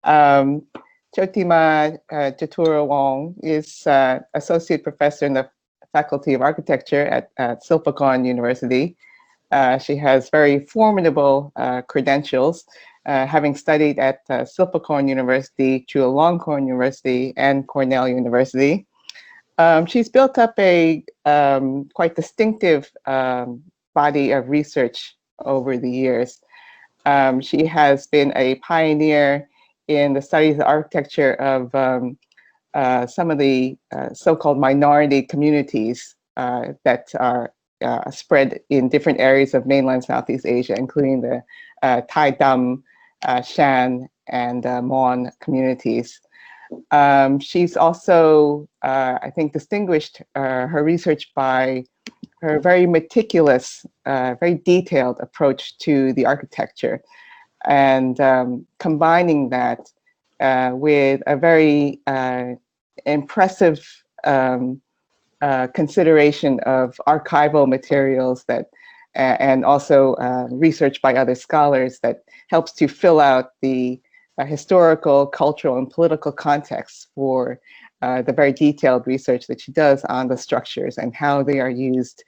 Um, Chotima Chaturawong is Associate Professor in the Faculty of Architecture at Silpakorn University. She has very formidable credentials, having studied at Silpakorn University, Chulalongkorn University, and Cornell University. She's built up a quite distinctive body of research over the years. She has been a pioneer in the studies of architecture of some of the so-called minority communities that are spread in different areas of mainland Southeast Asia, including the Thai Dam, Shan, and Mon communities. She's also, I think, distinguished her research by her very meticulous, very detailed approach to the architecture, and combining that with a very impressive consideration of archival materials that, and also research by other scholars that helps to fill out the historical, cultural, and political context for the very detailed research that she does on the structures and how they are used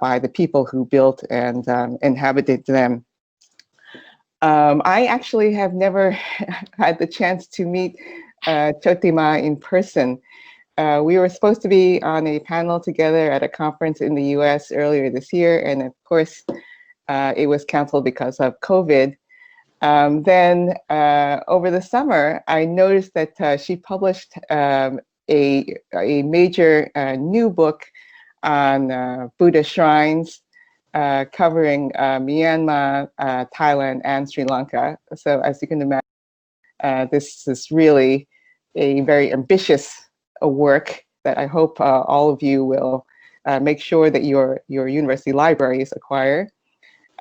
by the people who built and inhabited them. I actually have never had the chance to meet Chotima in person. We were supposed to be on a panel together at a conference in the US earlier this year, and of course, it was canceled because of COVID. Then over the summer, I noticed that she published a major new book on Buddha shrines, covering Myanmar, Thailand, and Sri Lanka. So as you can imagine, this is really a very ambitious work that I hope all of you will make sure that your university libraries acquire.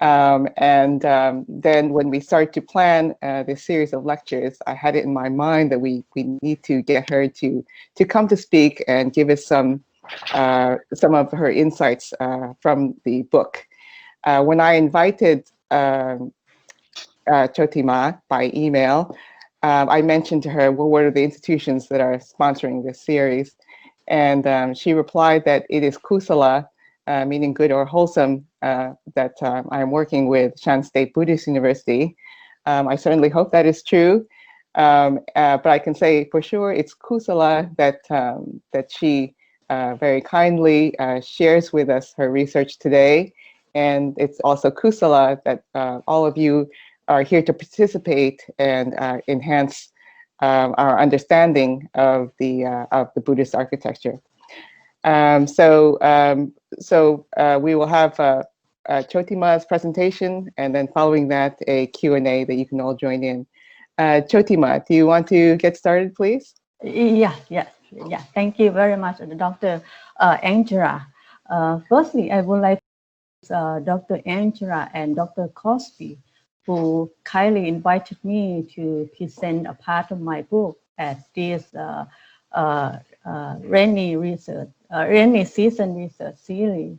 Then when we start to plan this series of lectures, I had it in my mind that we need to get her to come to speak and give us some of her insights from the book. When I invited Chotima by email, I mentioned to her, well, what are the institutions that are sponsoring this series? And she replied that it is Kusala, meaning good or wholesome, that I'm working with Shan State Buddhist University. I certainly hope that is true, but I can say for sure it's Kusala that she very kindly shares with us her research today. And it's also Kusala that all of you are here to participate and enhance our understanding of the Buddhist architecture. So we will have Chotima's presentation, and then following that, a Q&A that you can all join in. Chotima, do you want to get started, please? Yeah. Thank you very much, Dr. Angela. Firstly, I would like to Dr. Angela and Dr. Crosby, who kindly invited me to present a part of my book at this rainy season research series.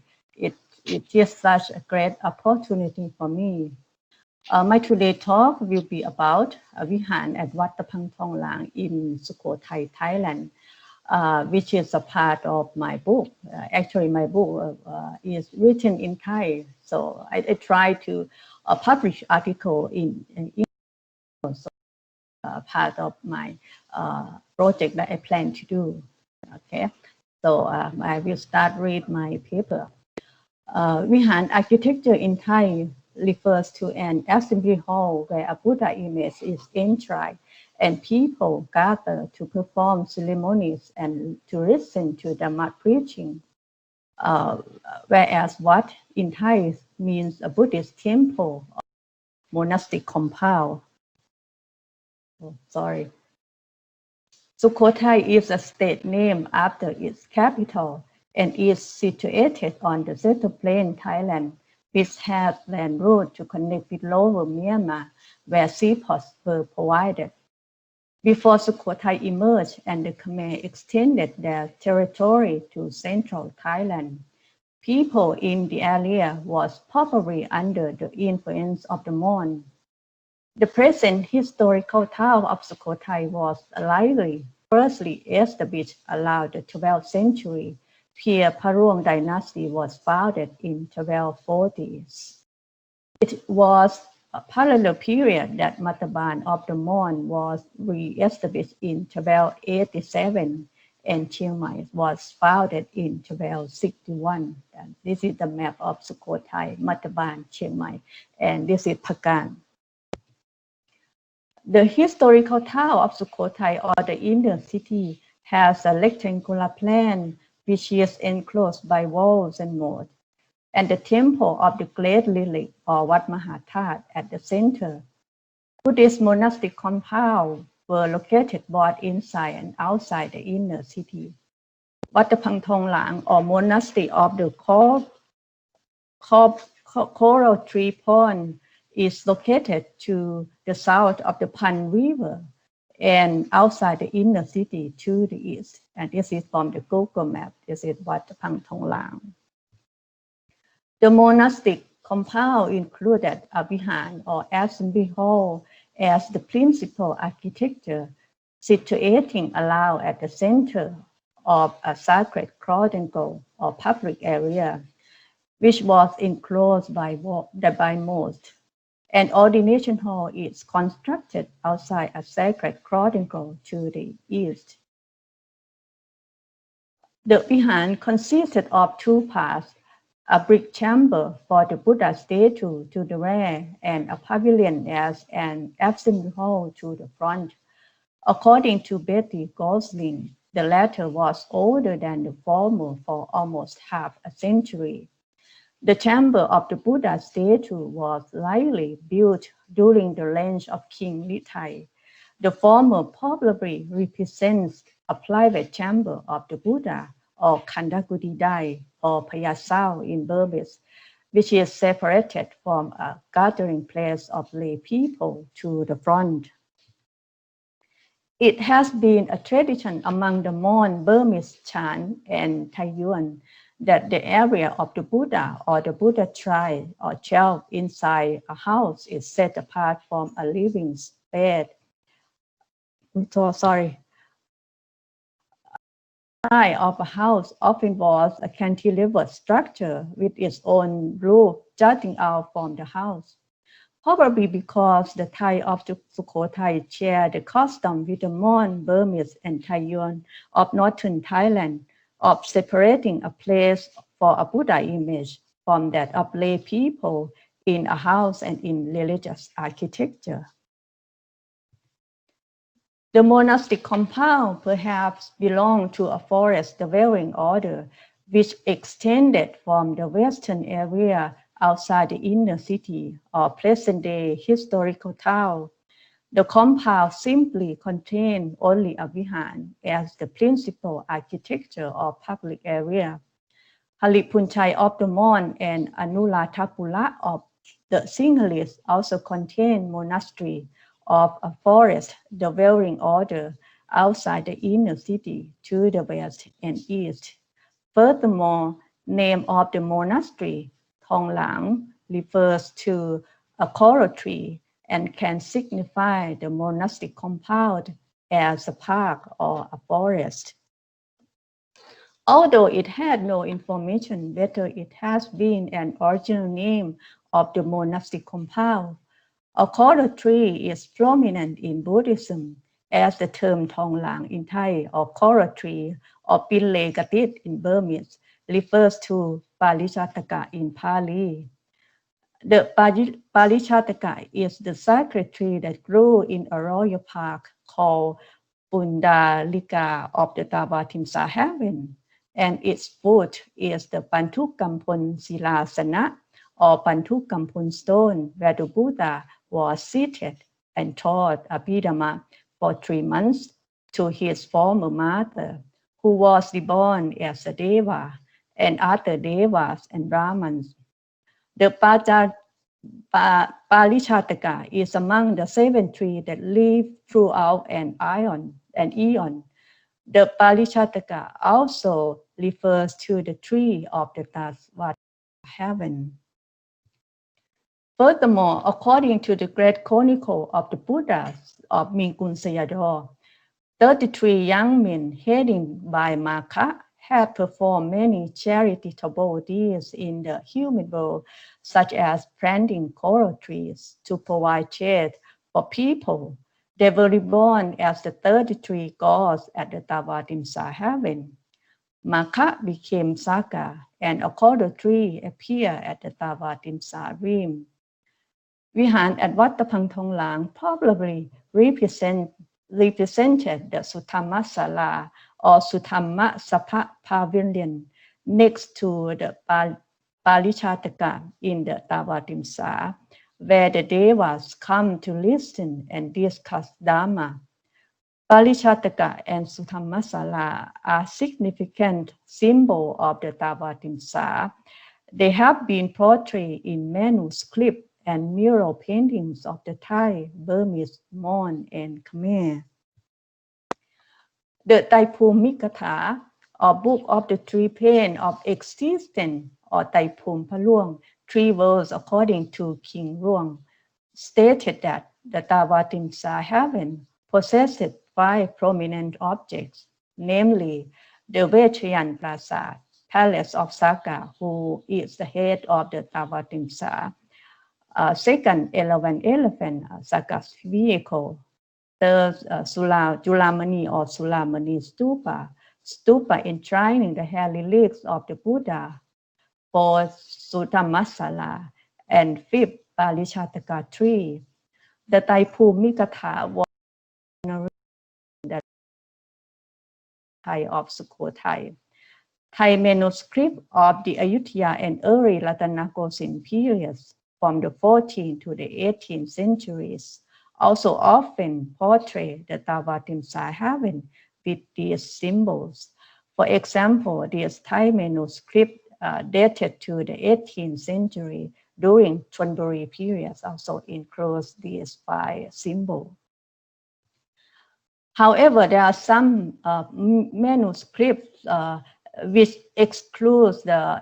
It is such a great opportunity for me. My today's talk will be about Wihan at Wat Traphang Thong in Sukhothai, Thailand, which is a part of my book. Actually, my book is written in Thai, so I try to publish article in English, part of my project that I plan to do. Okay, so I will start read my paper. Wihan architecture in Thai refers to an assembly hall where a Buddha image is enshrined and people gather to perform ceremonies and to listen to Dhamma preaching. Whereas Wat in Thai means a Buddhist temple or monastic compound. Oh, sorry. Sukhothai is a state named after its capital and is situated on the Central Plain, Thailand, which has land road to connect with Lower Myanmar, where seaports were provided. Before Sukhothai emerged and the Khmer extended their territory to central Thailand, people in the area was probably under the influence of the Mon. The present historical town of Sukhothai was likely firstly established around the 12th century. Silpakorn dynasty was founded in 1240s. It was a parallel period that Mataban of the Mon was re-established in 1287 and Chiang Mai was founded in 1261. And this is the map of Sukhothai, Mataban, Chiang Mai, and this is Pagan. The historical town of Sukhothai or the inner city has a rectangular plan which is enclosed by walls and moat, and the temple of the Great Lily or Wat Mahathat at the center. Buddhist monastic compounds were located both inside and outside the inner city. Wat Traphang Thong or monastery of the Coral Tree Pond is located to the south of the Pan River and outside the inner city to the east. And this is from the Google map. This is Wat Traphang Thong. The monastic compound included a Wihan or assembly hall as the principal architecture, situating aloud at the center of a sacred quadrangle or public area, which was enclosed by moat. An ordination hall is constructed outside a sacred quadrangle to the east. The Wihan consisted of two parts, a brick chamber for the Buddha statue to the rear and a pavilion as an assembly hall to the front. According to Betty Gosling, the latter was older than the former for almost half a century. The chamber of the Buddha statue was likely built during the reign of King Lithai. The former probably represents a private chamber of the Buddha or Kandakudidai or Payasao in Burmese, which is separated from a gathering place of lay people to the front. It has been a tradition among the Mon, Burmese, Shan, and Taiyuan that the area of the Buddha or the Buddha shrine or shelf inside a house is set apart from a living space. Side of a house often was a cantilevered structure with its own roof jutting out from the house. Probably because the Thai of Sukhothai share the custom with the Mon, Burmese, and Taiyuan of northern Thailand of separating a place for a Buddha image from that of lay people in a house and in religious architecture. The monastic compound perhaps belonged to a forest-dwelling order, which extended from the western area outside the inner city or present-day historical town. The compound simply contained only a Wihan as the principal architecture or public area. Halipunchai of the Mon and Anuradhapura of the Sinhalese also contain monastery of a forest-dwelling order outside the inner city to the west and east. Furthermore, name of the monastery, Thong Lang, refers to a coral tree and can signify the monastic compound as a park or a forest. Although it had no information whether it has been an original name of the monastic compound, a coral tree is prominent in Buddhism as the term Thong Lang in Thai or coral tree or Pille Gatit in Burmese refers to Palichataka in Pali. The Palichataka is the sacred tree that grew in a royal park called Pundalika of the Tavatimsa heaven, and its foot is the Pantukampun Silasana or Pantukampun stone where the Buddha was seated and taught Abhidhamma for 3 months to his former mother, who was reborn as a Deva, and other Devas and Brahmins. The Palichataka is among the 7 trees that live throughout an eon. The Palichataka also refers to the tree of the Tasvat heaven. Furthermore, according to the Great Chronicle of the Buddhas of Mingun Sayadaw, 33 young men headed by Maka had performed many charitable deeds in the human world, such as planting coral trees to provide shade for people. They were reborn as the 33 gods at the Tavatimsa heaven. Maka became Saka, and a coral tree appeared at the Tavatimsa rim. Wihan at Wat Traphang Thong probably represented the Suthammasala or Suthamma Sapa Pavilion next to the Palichataka in the Tavatimsa, where the Devas come to listen and discuss Dharma. Palichataka and Suthammasala are significant symbols of the Tavatimsa. They have been portrayed in manuscript and mural paintings of the Thai, Burmese, Mon, and Khmer. The Taipumikatha, or Book of the Three Panes of Existence, or Taipum Paluang, three words according to King Ruang, stated that the Tavatimsa heaven possessed five prominent objects, namely the Vechayan Prasad, Palace of Saka, who is the head of the Tavatimsa. Second, elephant, Saka's vehicle. Third, Julamani or Sulamani stupa enshrining the hair relics of the Buddha. Fourth, Suthammasala. And fifth, Palichataka tree. The Taipumikatha was the Thai of Sukhothai. Thai manuscript of the Ayutthaya and early Ratanakosin periods from the 14th to the 18th centuries also often portray the Tavatimsa heaven with these symbols. For example, this Thai manuscript dated to the 18th century during Chonburi periods also includes these five symbols. However, there are some manuscripts which excludes the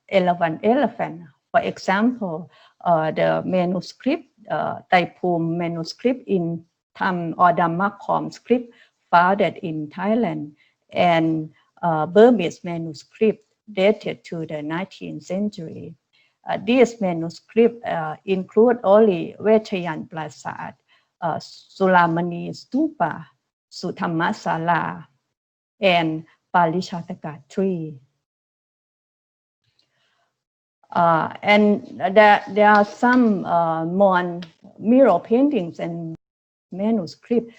elephant. For example, the manuscript, Taipum manuscript in Tham or Dhammakom script founded in Thailand, and Burmese manuscript dated to the 19th century. These manuscripts include only Vechayan Prasad, Sulamani Stupa, Suthammasala, and Palichataka tree. And there are some more mural paintings and manuscript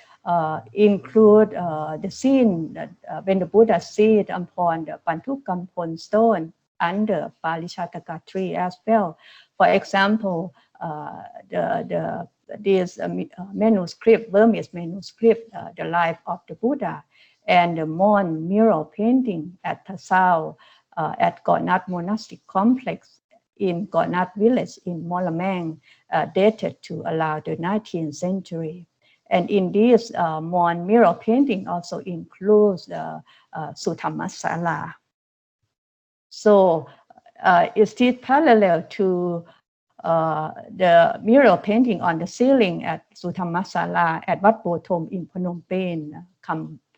include the scene that when the Buddha sat upon the Pantukampon stone under Palichataka tree as well. For example, this manuscript, Burmese manuscript, The Life of the Buddha, and the Mon mural painting at Tasau at Gonat Monastic Complex in Gonat village in Molamang, dated to around the 19th century. And in this Mon mural painting also includes the Suthammasala. So is it parallel to the mural painting on the ceiling at Suthammasala at Wat Bothom in Phnom Penh,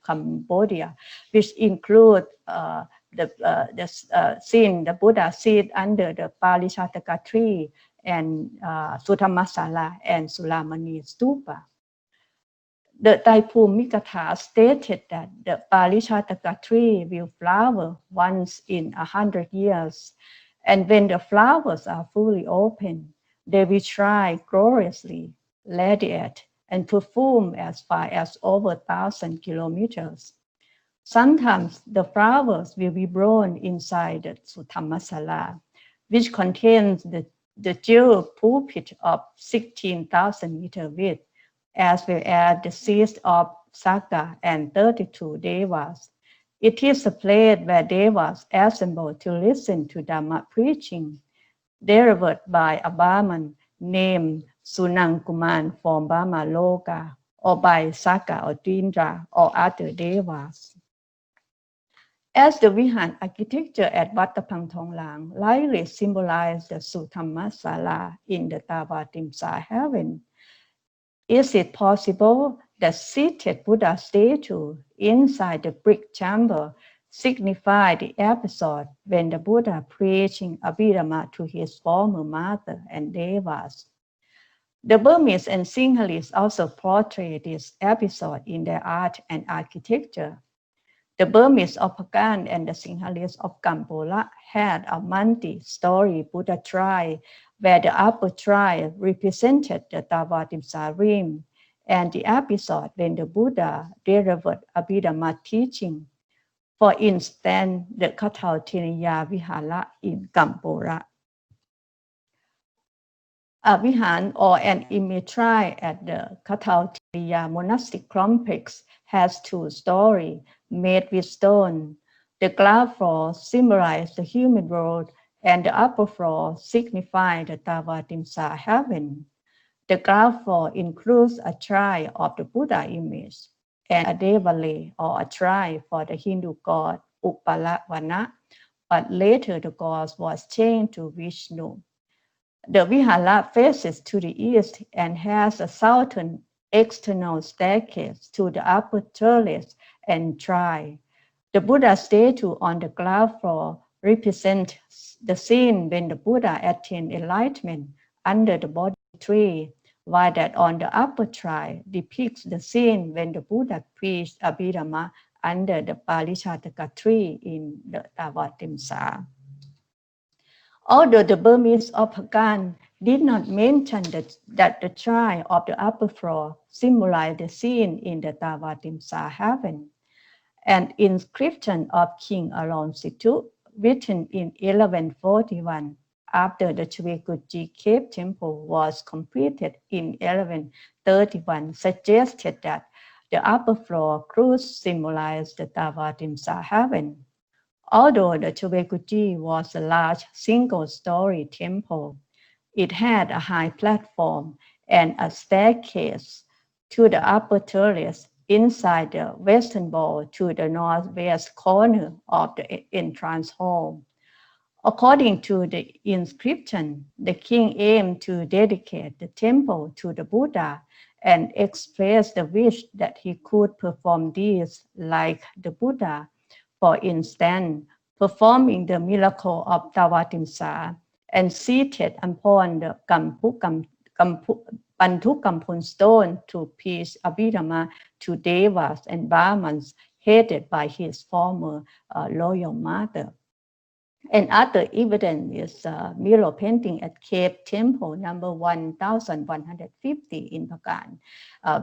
Cambodia, which include the scene the Buddha sit under the Palichataka tree and Suthammasala and Sulamani Stupa. The Taipumikatha stated that the Palichataka tree will flower once in 100 years, and when the flowers are fully open, they will shine gloriously, radiate, and perfume as far as over 1,000 kilometers. Sometimes the flowers will be blown inside the Suthammasala, which contains the jewel pulpit of 16,000 meter width, as well as the seats of Saka and 32 Devas. It is a place where Devas assemble to listen to Dhamma preaching, delivered by a Brahman named Sunangkuman from Brahma Loka, or by Saka or Dindra or other Devas. As the Wihan architecture at Wat Traphang Thong likely symbolized the Suthamma Sala in the Tavatimsa heaven, is it possible that seated Buddha statue inside the brick chamber signify the episode when the Buddha preaching Abhidhamma to his former mother and Devas? The Burmese and Sinhalese also portray this episode in their art and architecture. The Burmese of Pagan and the Sinhalese of Kampola had a multi-story Buddha shrine where the upper shrine represented the Tavatimsa rim and the episode when the Buddha delivered Abhidhamma teaching. For instance, the Kyaw Vihara in Kampola. A Wihan or an image shrine at the Kyaw monastic complex has two stories made with stone. The ground floor symbolizes the human world and the upper floor signifies the Tavatimsa heaven. The ground floor includes a shrine of the Buddha image and a devale or a shrine for the Hindu god Upalawana, but later the god was changed to Vishnu. The Vihara faces to the east and has a southern external staircase to the upper terrace and shrine. The Buddha statue on the ground floor represents the scene when the Buddha attained enlightenment under the Bodhi tree, while that on the upper shrine depicts the scene when the Buddha preached Abhidhamma under the Parishataka tree in the Tavatimsa. Although the Burmese of Pagan did not mention that the shrine of the upper floor symbolized the scene in the Tavatimsa heaven, an inscription of King Alonsitu, written in 1141, after the Chivekuji cave temple was completed in 1131, suggested that the upper floor could symbolize the Tavatimsa heaven. Although the Chivekuji was a large single-story temple, it had a high platform and a staircase to the upper terrace inside the western wall to the northwest corner of the entrance hall. According to the inscription, the king aimed to dedicate the temple to the Buddha and expressed the wish that he could perform deeds like the Buddha, for instance, performing the miracle of Tavatimsa and seated upon the Bantukampun stone to preach Abhidhamma to Devas and Brahmins headed by his former royal mother. Another evidence is a mural painting at Cave Temple number 1150 in Pagan,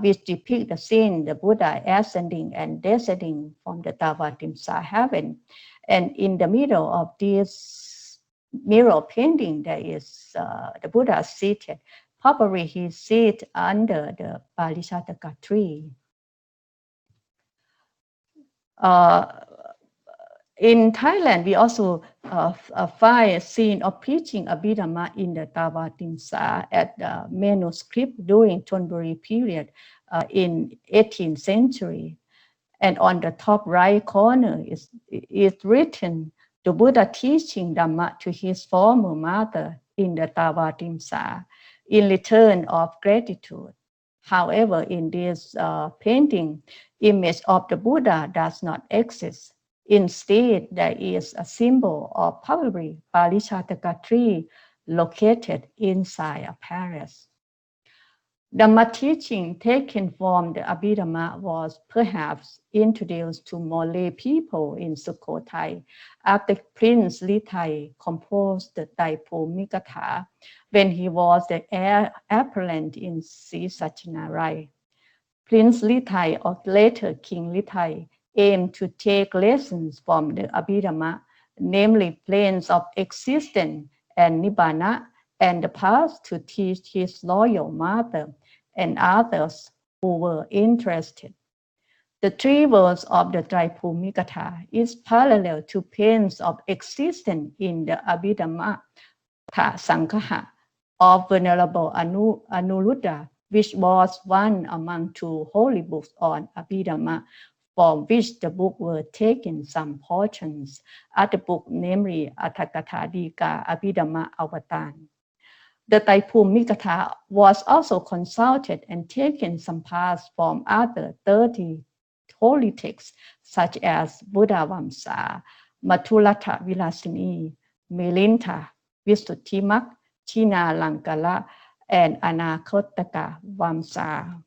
which depicts the scene the Buddha ascending and descending from the Tavatimsa heaven. And in the middle of this mural painting, there is the Buddha seated. Probably he sits under the Parishataka tree. In Thailand, we also find a scene of preaching Abhidhamma in the Tavatimsa at the manuscript during Thonburi period in 18th century. And on the top right corner is written, the Buddha teaching Dhamma to his former mother in the Tavatimsa in return of gratitude. However, in this painting, image of the Buddha does not exist. Instead, there is a symbol of probably Parishataka tree located inside a palace. Dhamma teaching taken from the Abhidhamma was perhaps introduced to Malay people in Sukhothai after Prince Lithai composed the Taipomikatha when he was the heir apparent in Sri Sachanarai. Prince Lithai, or later King Lithai, aimed to take lessons from the Abhidhamma, namely planes of existence and Nibbana, and the path to teach his loyal mother and others who were interested. The three words of the Taipomikatha is parallel to planes of existence in the Abhidhamma Sanghaha of Venerable Anuruddha, which was one among two holy books on Abhidhamma from which the book were taken some portions of the book, namely Atthakatha Dika Abhidhamma Avatar. The Taipumikatha was also consulted and taken some parts from other 30 holy texts such as Buddha Vamsa, Matulata Vilasini, Milinta, Visuddhimak, China Lankala, and Anakotaka Vamsa.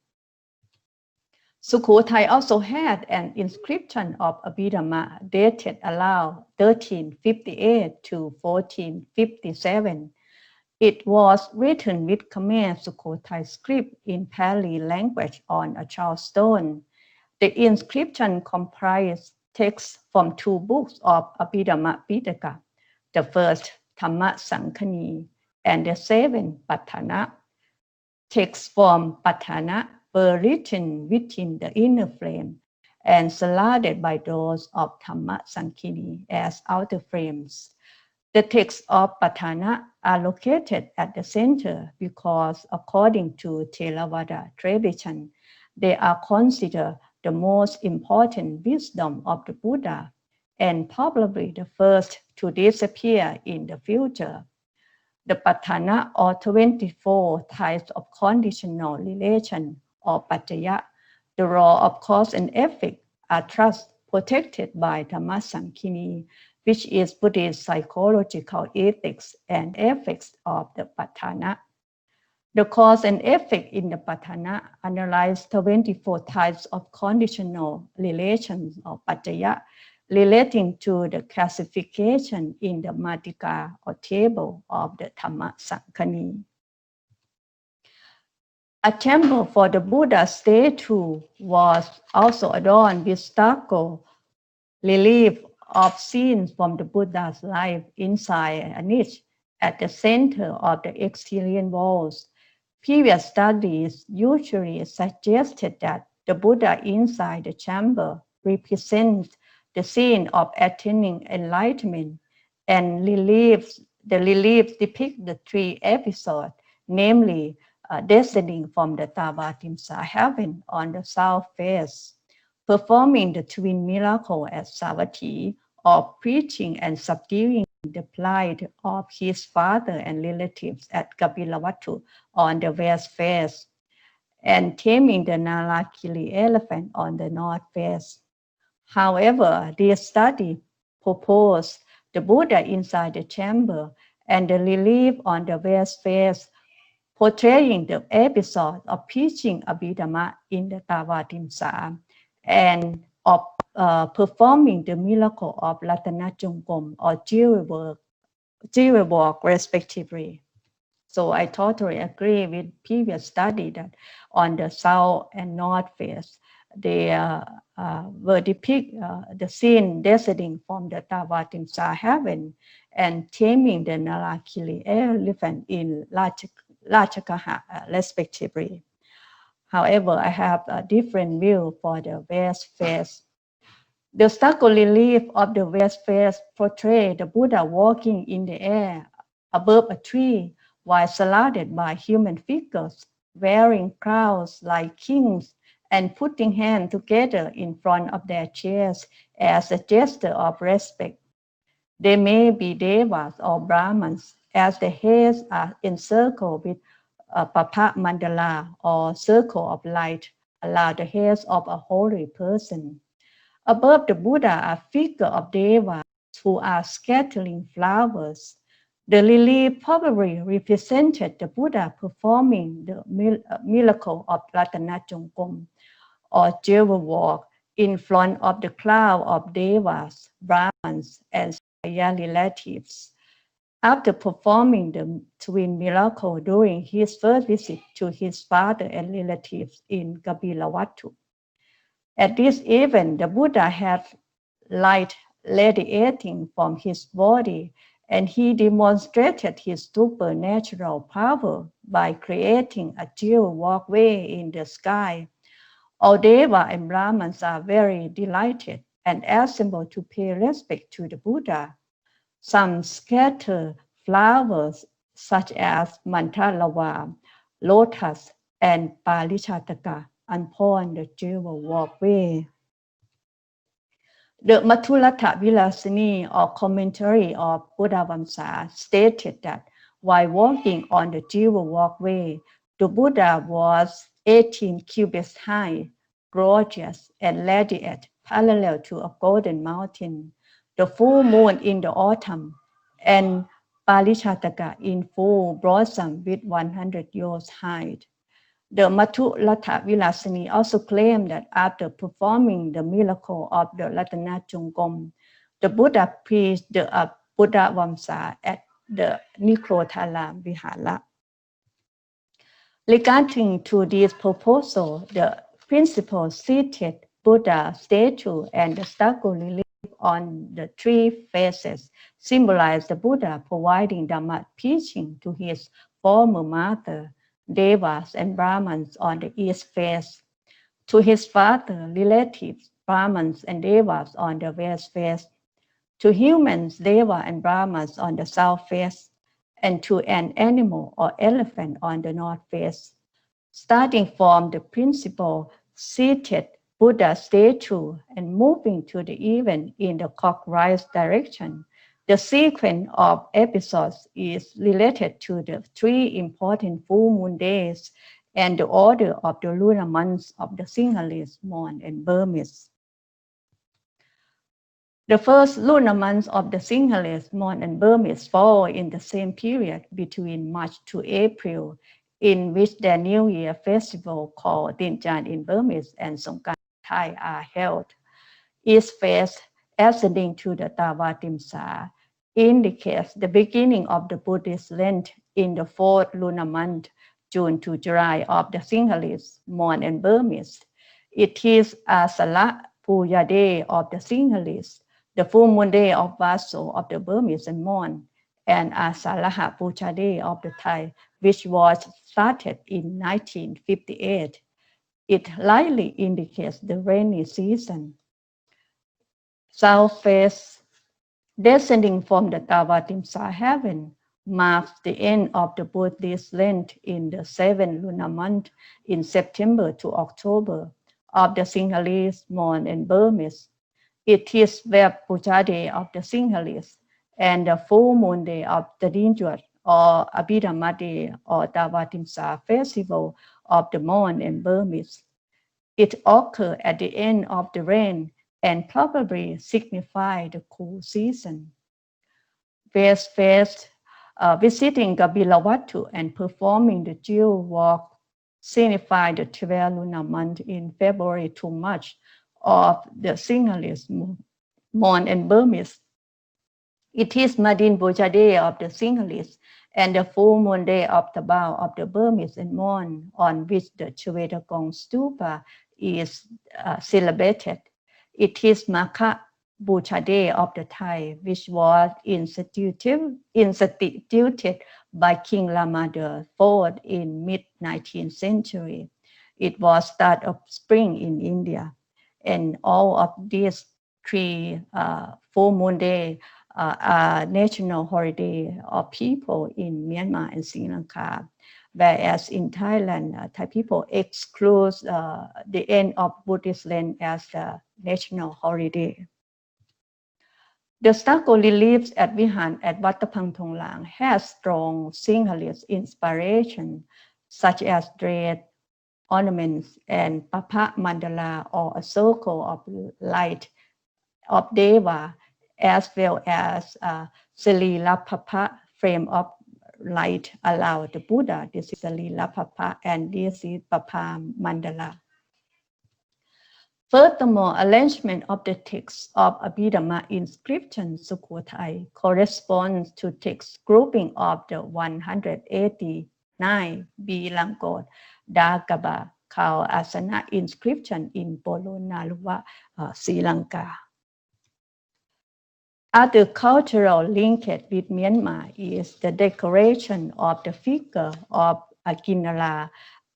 Sukhothai also had an inscription of Abhidhamma dated around 1358 to 1457. It was written with Khmer Sukhothai script in Pali language on a chalk stone. The inscription comprised texts from two books of Abhidhamma Pitaka, the first Dhamma Sankhani and the seventh Patthana. Texts from Patthana were written within the inner frame and surrounded by those of Dhamma Sankhani as outer frames. The texts of Patthana are located at the center because, according to Theravada tradition, they are considered the most important wisdom of the Buddha and probably the first to disappear in the future. The Patthana, or 24 types of conditional relation or paccaya, the law of cause and effect, are thus protected by Dhamma Sankhani, which is Buddhist psychological ethics and ethics of the Patthana. The cause and effect in the Patthana analyze 24 types of conditional relations or paccaya relating to the classification in the Matika or table of the Dhamma Sankhani. A temple for the Buddha statue was also adorned with stucco relief of scenes from the Buddha's life inside a niche at the center of the exterior walls. Previous studies usually suggested that the Buddha inside the chamber represents the scene of attaining enlightenment, and the reliefs depict the three episodes, namely descending from the Tavatimsa heaven on the south face, performing the twin miracle at Savatthi, or preaching and subduing the plight of his father and relatives at Kapilavatthu on the west face, and taming the Nalakili elephant on the north face. However, this study proposed the Buddha inside the chamber and the relief on the west face, portraying the episode of preaching Abhidhamma in the Tavatimsa and of performing the miracle of Ratanajungkom or jewel work respectively. So I totally agree with previous study that on the south and north face, they were depict the scene descending from the Tavatimsa heaven and taming the Nalakili elephant in Rajakaha respectively. However, I have a different view for the west face. The stucco relief of the west face portrays the Buddha walking in the air above a tree while surrounded by human figures, wearing crowns like kings and putting hands together in front of their chairs as a gesture of respect. They may be devas or brahmins, as the heads are encircled with a papa mandala or circle of light around the heads of a holy person. Above the Buddha are figures of devas who are scattering flowers. The relief probably represented the Buddha performing the miracle of Ratanajungkom or jewel walk in front of the crowd of devas, brahmins, and Saya relatives. After performing the twin miracle during his first visit to his father and relatives in Kapilavatthu. At this event, the Buddha had light radiating from his body, and he demonstrated his supernatural power by creating a jewel walkway in the sky. All Deva and Brahmins are very delighted and assemble to pay respect to the Buddha. Some scatter flowers such as Mantalava, lotus, and Parichataka upon the jewel walkway. The Matthulata Vilasini, or commentary of Buddha Vamsa, stated that while walking on the Jiva walkway, the Buddha was 18 cubits high, gorgeous, and radiant, parallel to a golden mountain. The full moon in the autumn, and Palichataka in full blossom with 100 years height. The Matthulata Vilasini also claimed that after performing the miracle of the Ratana Chungkom, the Buddha preached the Buddha Vamsa at the Nikrotala Vihara. Regarding to this proposal, the principal seated Buddha statue and the stucco relief on the three faces symbolize the Buddha providing Dhamma teaching to his former master, Devas and Brahmins on the east face, to his father, relatives, Brahmins and Devas on the west face, to humans, Deva and Brahmins on the south face, and to an animal or elephant on the north face. Starting from the principal seated Buddha statue and moving to the event in the clockwise direction, the sequence of episodes is related to the three important full moon days and the order of the lunar months of the Sinhalese, Mon, and Burmese. The first lunar months of the Sinhalese, Mon, and Burmese fall in the same period between March to April, in which their New Year festival called Dinjan in Burmese and Songkran Thai are held. Each phase, ascending to the Tavatimsa, indicates the beginning of the Buddhist Lent in the fourth lunar month, June to July, of the Sinhalese, Mon, and Burmese. It is Asala Puja Day of the Sinhalese, the full moon day of Vaso of the Burmese and Mon, and Asalaha Puja Day of the Thai, which was started in 1958. It likely indicates the rainy season. South face, descending from the Tavatimsa heaven, marks the end of the Buddhist Lent in the seventh lunar month in September to October of the Sinhalese, Mon, and Burmese. It is Web Puja Day of the Sinhalese and the full moon day of the Dinjwat or Abhidhamma Day or Tavatimsa festival of the Mon and Burmese. It occurred at the end of the rain and probably signified the cool season. West face, visiting Gabilawatu and performing the Jewel Walk signified the 12 lunar month in February to March of the Sinhalese, Mon, and Burmese. It is Madin Puja Day of the Sinhalese and the full moon day of the Bao of the Burmese and Mon, on which the Chaturawong stupa is celebrated. It is Maka Puja Day of the Thai, which was instituted by King Rama IV in mid-19th century. It was start of spring in India, and all of these three full moon day national holiday of people in Myanmar and Sri Lanka, whereas in Thailand, Thai people exclude the end of Buddhist Lent as a national holiday. The stucco reliefs at Wihan at Wat Traphang Thong has strong Sinhalese inspiration, such as thread, ornaments, and papa mandala, or a circle of light of Deva, as well as Sililapapa frame of light around the Buddha. This is Sililapapa and this is Papa Mandala. Furthermore, arrangement of the text of Abhidhamma inscription Sukhothai corresponds to text grouping of the 189 Bilangkot Dagaba Kyaw Asana inscription in Polonaluwa, Sri Lanka. Other cultural linkage with Myanmar is the decoration of the figure of Aginara,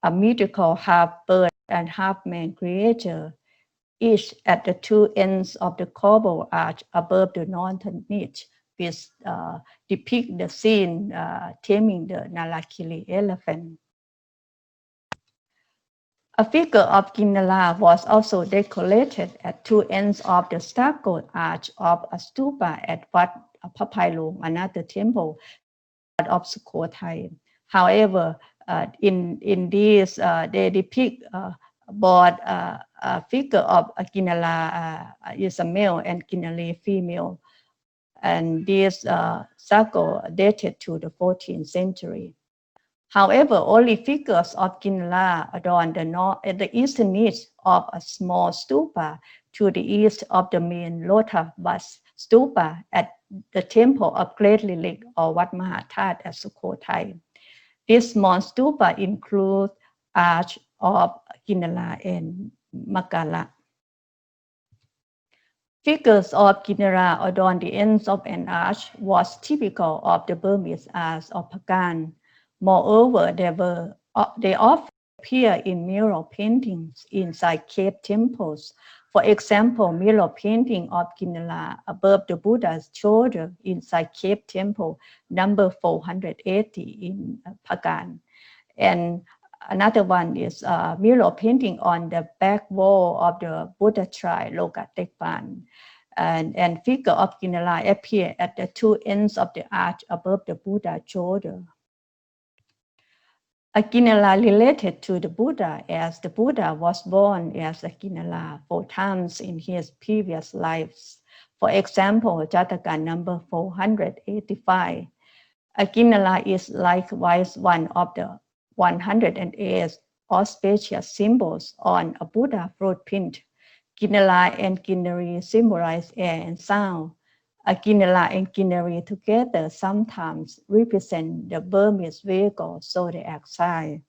a mythical half-bird and half-man creature, each at the two ends of the corbel arch above the northern niche, which depict the scene taming the Narakili elephant. A figure of Kinala was also decorated at two ends of the stucco arch of a stupa at Wat Traphang, another temple of Sukhothai. However, in these, they depict both a figure of a Kinala is a male and Kinale female. And this stucco dated to the 14th century. However, only figures of Kinala adorn the eastern niche of a small stupa to the east of the main lotus stupa at the temple of Great Lilik or Wat Mahathat at Sukhothai. This small stupa includes arch of Kinala and Makala. Figures of Kinara adorn the ends of an arch was typical of the Burmese arts of Pagan. Moreover, they often appear in mural paintings inside cave temples. For example, mural painting of Kinara above the Buddha's shoulder inside cave temple number 480 in Pagan. And another one is mural painting on the back wall of the Buddha shrine, Lokatekpan. And figure of Kinala appear at the two ends of the arch above the Buddha's shoulder. A Kinala related to the Buddha, as the Buddha was born as a Kinala 4 times in his previous lives. For example, Jataka number 485. A Kinala is likewise one of the 108 auspicious symbols on a Buddha fruit print. Kinala and Kinari symbolize air and sound. A Kinala and Kinari together sometimes represent the Burmese vehicle zodiac sign.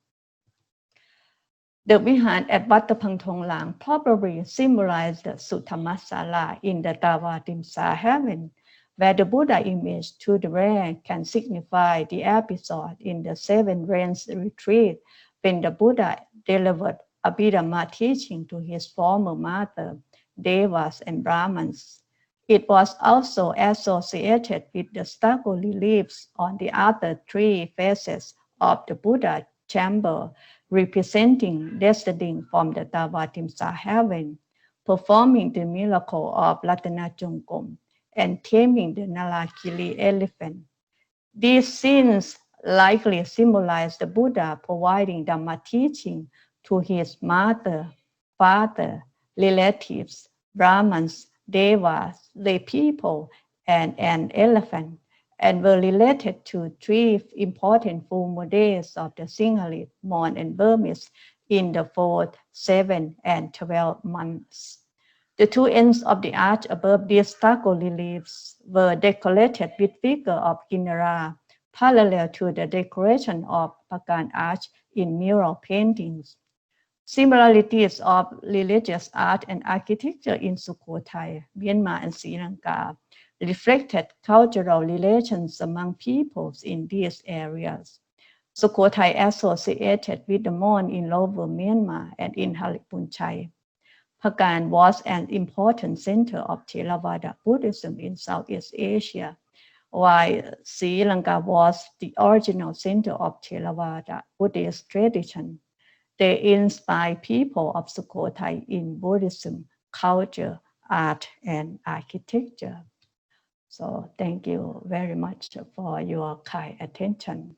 The Wihan at Wat Traphang Thong probably symbolized the Suttamasala in the Theravada heaven, where the Buddha image to the right can signify the episode in the 7 Rains retreat when the Buddha delivered Abhidhamma teaching to his former mother, Devas and Brahmins. It was also associated with the stucco reliefs on the other 3 faces of the Buddha chamber, representing descending from the Theravada heaven, performing the miracle of Ratana Jongkom, and taming the Nalakili elephant. These scenes likely symbolize the Buddha providing Dhamma teaching to his mother, father, relatives, Brahmins, Devas, lay people, and an elephant, and were related to 3 important full moon days of the Sinhalese, Mon, and Burmese in the 4th, 7th, and 12th months. The 2 ends of the arch above these stucco reliefs were decorated with figures of Kinara, parallel to the decoration of Pagan arch in mural paintings. Similarities of religious art and architecture in Sukhothai, Myanmar, and Sri Lanka reflected cultural relations among peoples in these areas. Sukhothai associated with the Mon in Lower Myanmar and in Halipunchai. Pagan was an important center of Theravada Buddhism in Southeast Asia, while Sri Lanka was the original center of Theravada Buddhist tradition. They inspired people of Sukhothai in Buddhism, culture, art, and architecture. So thank you very much for your kind attention.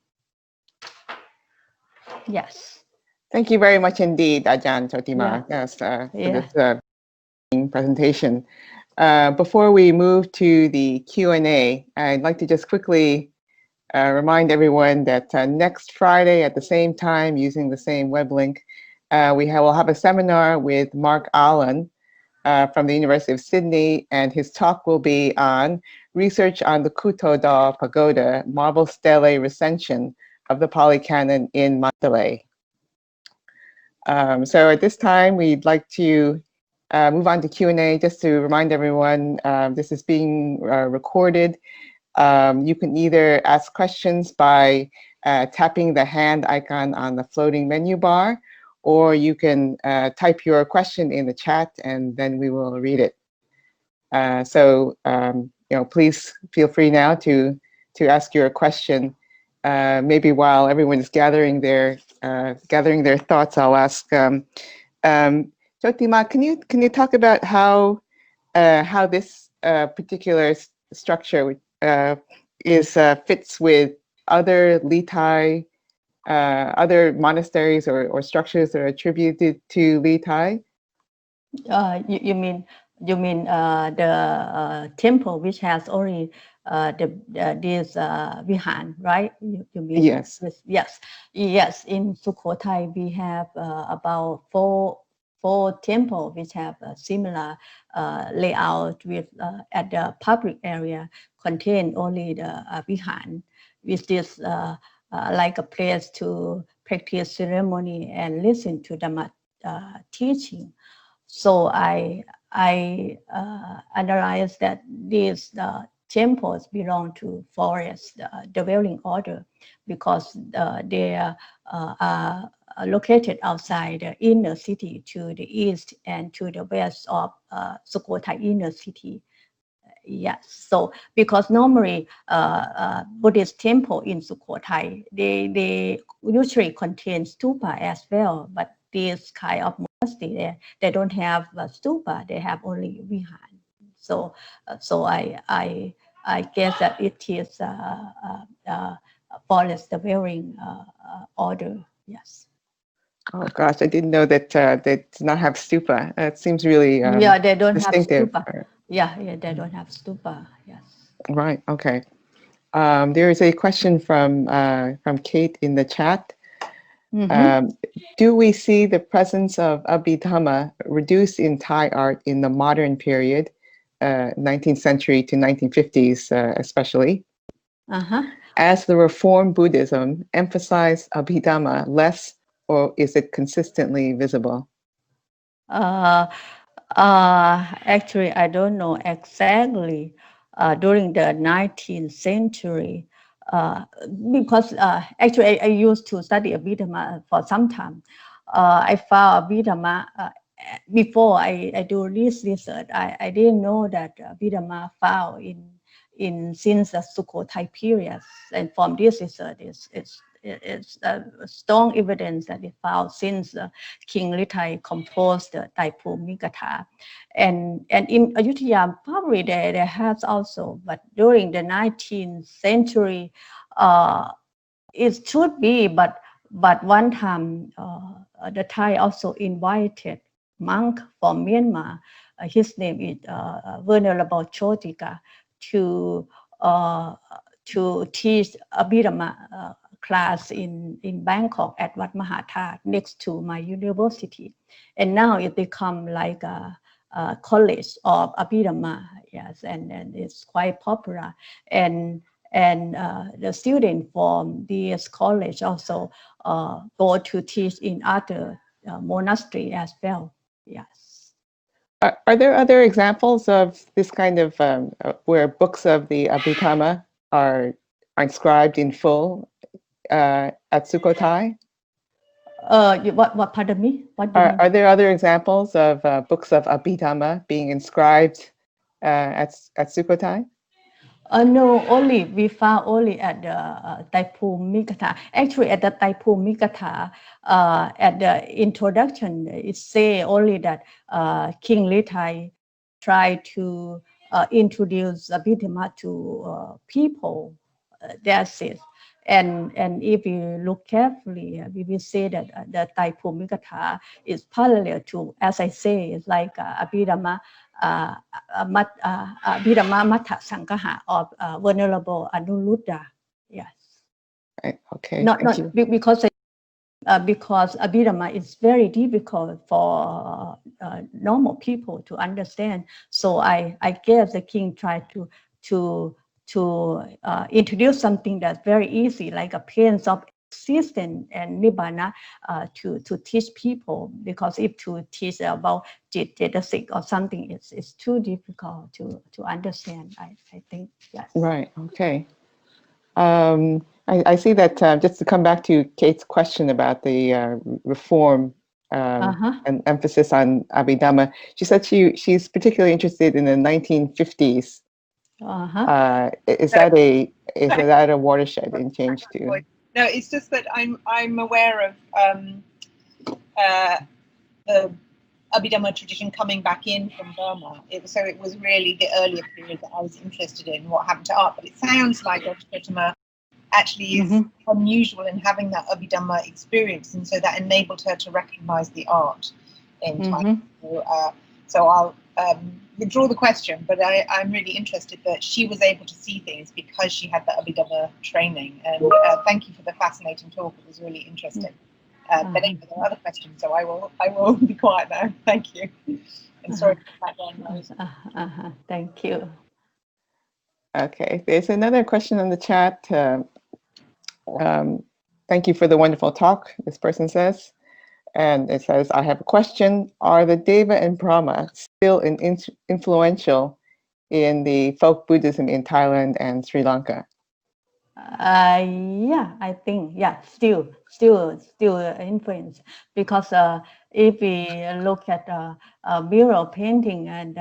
Yes. Thank you very much indeed, Ajahn Chotima, for this presentation. Before we move to the Q&A, I'd like to just quickly remind everyone that next Friday at the same time, using the same web link, we'll have a seminar with Mark Allen from the University of Sydney, and his talk will be on research on the Kuto Da Pagoda, marble stele recension of the Pali Canon in Mandalay. So at this time, we'd like to move on to Q&A. Just to remind everyone, this is being recorded. You can either ask questions by tapping the hand icon on the floating menu bar, or you can type your question in the chat and then we will read it. So please feel free now to ask your question. maybe while everyone is gathering their thoughts, I'll ask Chotima, can you talk about how this particular structure is fits with other Litai, other monasteries or structures that are attributed to Litai? You mean the temple which has only this Wihan, right? You mean Yes. this? Yes. In Sukhothai, we have about four temples which have a similar layout with at the public area contain only the Wihan, which is like a place to practice ceremony and listen to Dhamma teaching. So I analyzed that these temples belong to forest dwelling order because they are located outside the inner city to the east and to the west of Sukhothai inner city. Yes, so because normally Buddhist temple in Sukhothai, they usually contain stupa as well, but this kind of monastery, they don't have stupa, they have only vihan. So I guess that it is forest dwelling order. Yes. Oh gosh, I didn't know that they did not have stupa. It seems really Yeah, they don't have distinctive. stupa. Yeah, they don't have stupa. Yes. Right. Okay. There is a question from Kate in the chat. Do we see the presence of Abhidhamma reduced in Thai art in the modern period, 19th century to 1950s especially, as the Reform Buddhism emphasized Abhidhamma less, or is it consistently visible? Actually, I don't know exactly during the 19th century because actually I used to study Abhidhamma for some time. I found Abhidhamma before I do this research. I didn't know that Abhidhamma found in since the Sukhothai period, and from this research it's strong evidence that it found since King Litai composed the Taipumikatha. And in Ayutthaya, probably there has also, but during the 19th century, it should be, but one time the Thai also invited monk from Myanmar. His name is Venerable Chotika to teach Abhidhamma class in Bangkok at Wat Mahathat next to my university, and now it become like a college of Abhidhamma. Yes, and it's quite popular, and the student from this college also go to teach in other monastery as well. Yes. Are there other examples of this kind of where books of the Abhidhamma are inscribed in full at Sukhothai? What? Pardon me. What do you mean? Are there other examples of books of Abhidhamma being inscribed at Sukhothai? No, only we found only at the Taipumikatha. Actually, at the Taipumikatha, at the introduction, it say only that King Litai tried to introduce Abhidhamma to people. That's it. And if you look carefully, we will say that the Taipumikatha is parallel to, as I say, it's like Abhidhamma Abhidhamma Matha Sankaha of Venerable Anuruddha. Yes. Okay. Not Thank you. because Abhidhamma is very difficult for normal people to understand. So I guess the king tried to introduce something that's very easy, like a plane of existence and nibbana, to teach people, because if to teach about Jitasic or something, it's too difficult to understand. I think. Yes. Right. Okay. I see that just to come back to Kate's question about the reform and emphasis on Abhidhamma, she said she's particularly interested in the 1950s Is So, that a watershed in change too? no, it's just that I'm aware of the Abhidhamma tradition coming back in from Burma. So it was really the earlier period that I was interested in, what happened to art. But it sounds like Dr. Chotima actually is unusual in having that Abhidhamma experience, and so that enabled her to recognize the art in time. So I'll withdraw the question, but I'm really interested that she was able to see things because she had the Abhidhamma training. And thank you for the fascinating talk. It was really interesting. But anyway, there are other questions, so I will be quiet now. Thank you. And sorry for the background noise. Thank you. Okay, there's another question in the chat. Thank you for the wonderful talk, this person says. And it says, I have a question. Are the Deva and Brahma still influential in the folk Buddhism in Thailand and Sri Lanka? Yeah, I think, still influence, because if we look at mural painting and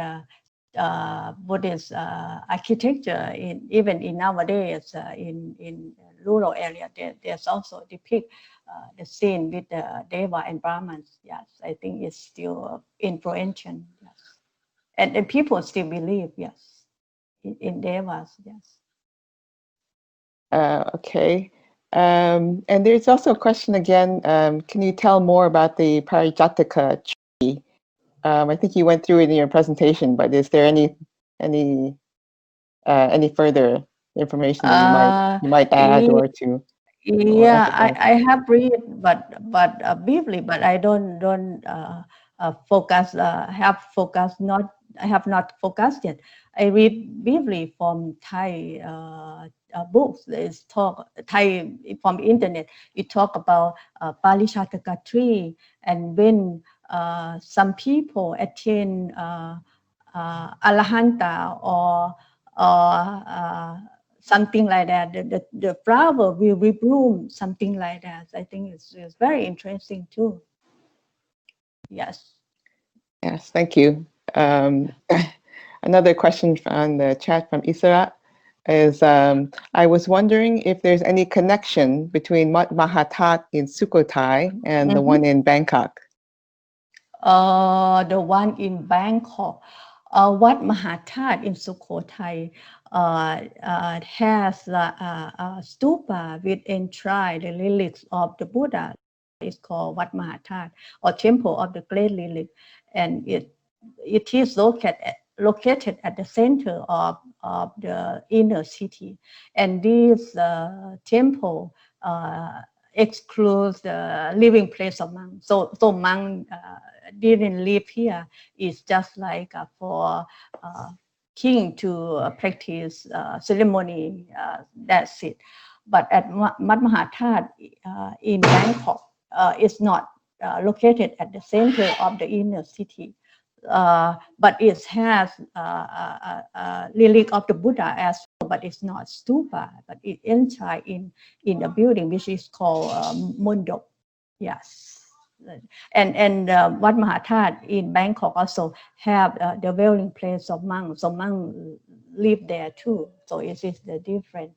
Buddhist architecture, even in nowadays in rural area, there's also depict the scene with the Deva and Brahmins. Yes, I think it's still influential. Yes, and people still believe, yes, in Devas. Yes. Okay. And there's also a question again. Can you tell more about the Parijataka tree? I think you went through it in your presentation, but is there any further information that you might add or to? Yeah, I have read, but briefly, but I don't focus. I have not focused yet. I read briefly from Thai books. It's talk Thai from the internet. It talk about Parishataka tree, and when some people attain Arahanta or something like that, the flower will rebloom, something like that. I think it's very interesting too. Yes. Yes, thank you. Another question on the chat from Isara is, I was wondering if there's any connection between Wat Mahathat in Sukhothai and the one in Bangkok. The one in Bangkok, Wat Mahathat in Sukhothai has a stupa with enshrined the relics of the Buddha. It's called Wat Mahathat, or Temple of the Great Relic, and it is located at the center of the inner city. And this temple excludes the living place of monks. So monk didn't live here. It's just like for king to practice ceremony. That's it. But at Wat Mahathat in Bangkok, it's not located at the center of the inner city. But it has a relic of the Buddha as well, but it's not stupa, but it enshrined in a building which is called Mondok. Yes. And Wat Mahathat in Bangkok also have the dwelling place of monks, so monks live there too. So it is the different.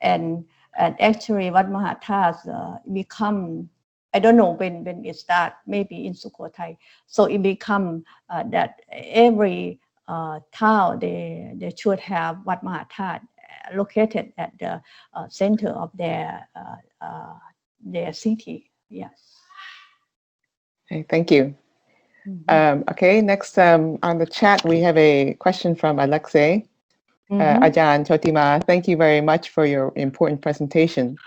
And actually Wat Mahathat become, I don't know when it start, maybe in Sukhothai. So it become that every town they should have Wat Mahathat located at the center of their city. Yes. Okay, thank you. Okay, next on the chat, we have a question from Alexei. Ajahn Chotima, thank you very much for your important presentation.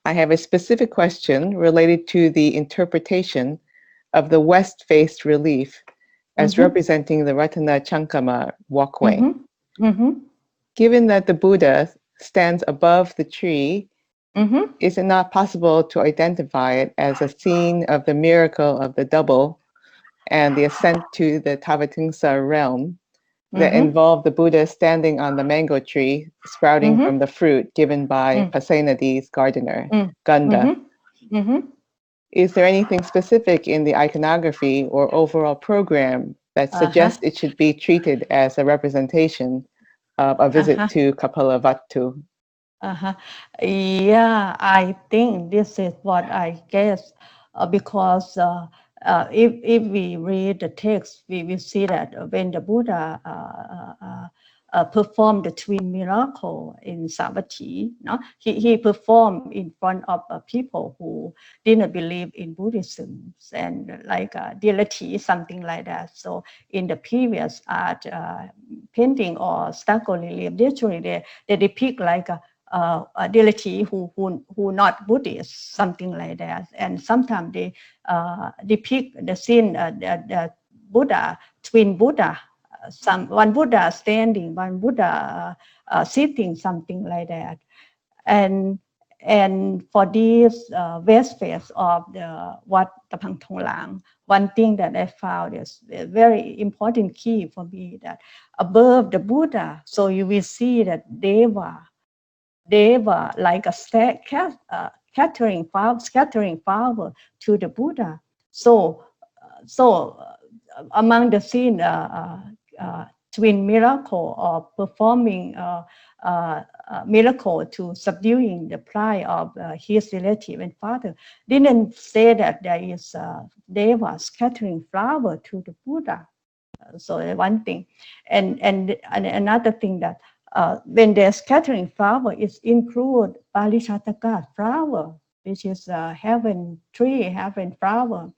I have a specific question related to the interpretation of the west-faced relief as representing the Ratana Chankama walkway. Given that the Buddha stands above the tree, is it not possible to identify it as a scene of the miracle of the double and the ascent to the Tavatimsa realm that involved the Buddha standing on the mango tree sprouting from the fruit given by Pasenadi's gardener, Ganda? Is there anything specific in the iconography or overall program that suggests it should be treated as a representation a visit to Kapilavatthu? Yeah, I think this is what I guess, because if we read the text, we will see that when the Buddha performed the twin miracle in Savatthi, no? He performed in front of people who didn't believe in Buddhism and like deity, something like that. So in the previous art, painting or stucco relief, literally they depict like a deity who not Buddhist, something like that. And sometimes they depict the scene, the Buddha, twin Buddha, one Buddha standing, one Buddha sitting, something like that. And for this west face of the Wat Traphang Thong, one thing that I found is a very important key for me, that above the Buddha, so you will see that Deva like a scattering flower to the Buddha. So among the scene, twin miracle or performing miracle to subduing the pride of his relative and father, didn't say that there is Deva scattering flower to the Buddha. So one thing, and another thing that when they're scattering flower, it include Parishataka flower, which is heaven tree, heaven flower.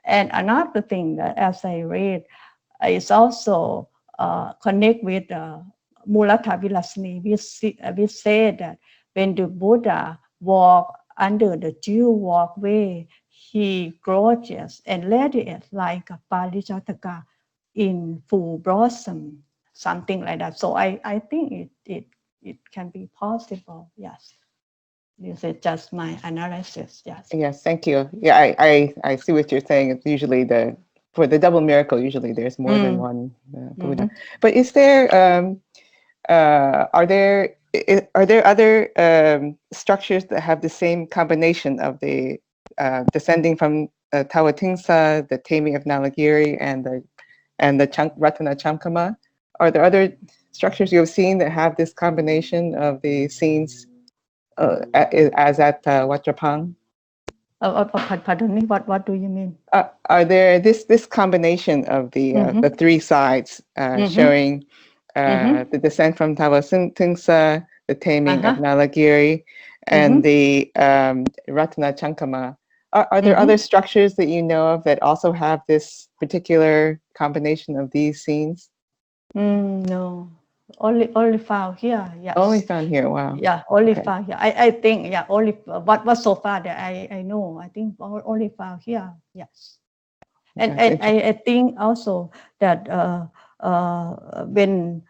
And another thing that, as I read, is also connect with Mulata Vilasni. We say that when the Buddha walk under the dew walkway, he gorgeous and radiant like a Parijataka in full blossom, something like that. So I think it can be possible. Yes, this is just my analysis. Yes. Yes, thank you. Yeah, I see what you're saying. It's usually for the double miracle, usually there's more than one Buddha. Mm-hmm. But is there are there other structures that have the same combination of the descending from Tawatingsa, the taming of Nalagiri, and the Ratana Chamkama? Are there other structures you have seen that have this combination of the scenes as at Wat Traphang? Pardon me. What do you mean? Are there this combination of the three sides showing the descent from Tawatingsa, the taming of Nalagiri, and the Ratana Chankama? Are there other structures that you know of that also have this particular combination of these scenes? No, only found here. Yes. Only found here. Wow. Yeah, only found here. I think only what so far that I know. I think only found here. Yes. And I think also that when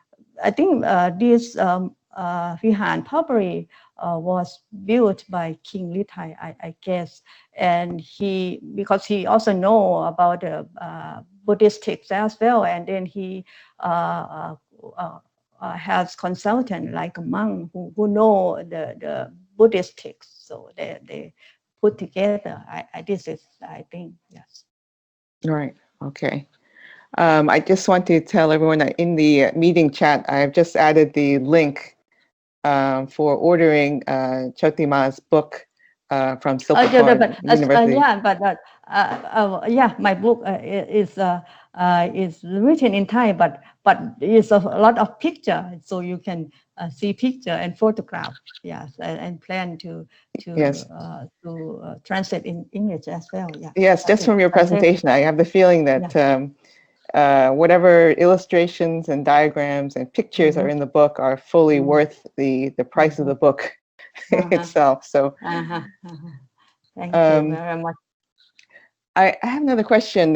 I think this Wihan probably was built by King Litai, I guess, and because he also know about the Buddhist texts as well, and then he has consultant like a monk who know the Buddhist texts, so they put together. This is, I think, yes. Right. Okay. I just want to tell everyone that in the meeting chat, I have just added the link for ordering Chotima's book from Silpakorn University. My book is written in Thai, but it's a lot of picture, so you can see picture and photograph. Yes, and plan to translate in English as well. Yeah. Yes, just from your presentation, I have the feeling that whatever illustrations and diagrams and pictures are in the book are fully worth the price of the book itself. So thank you very much. I have another question.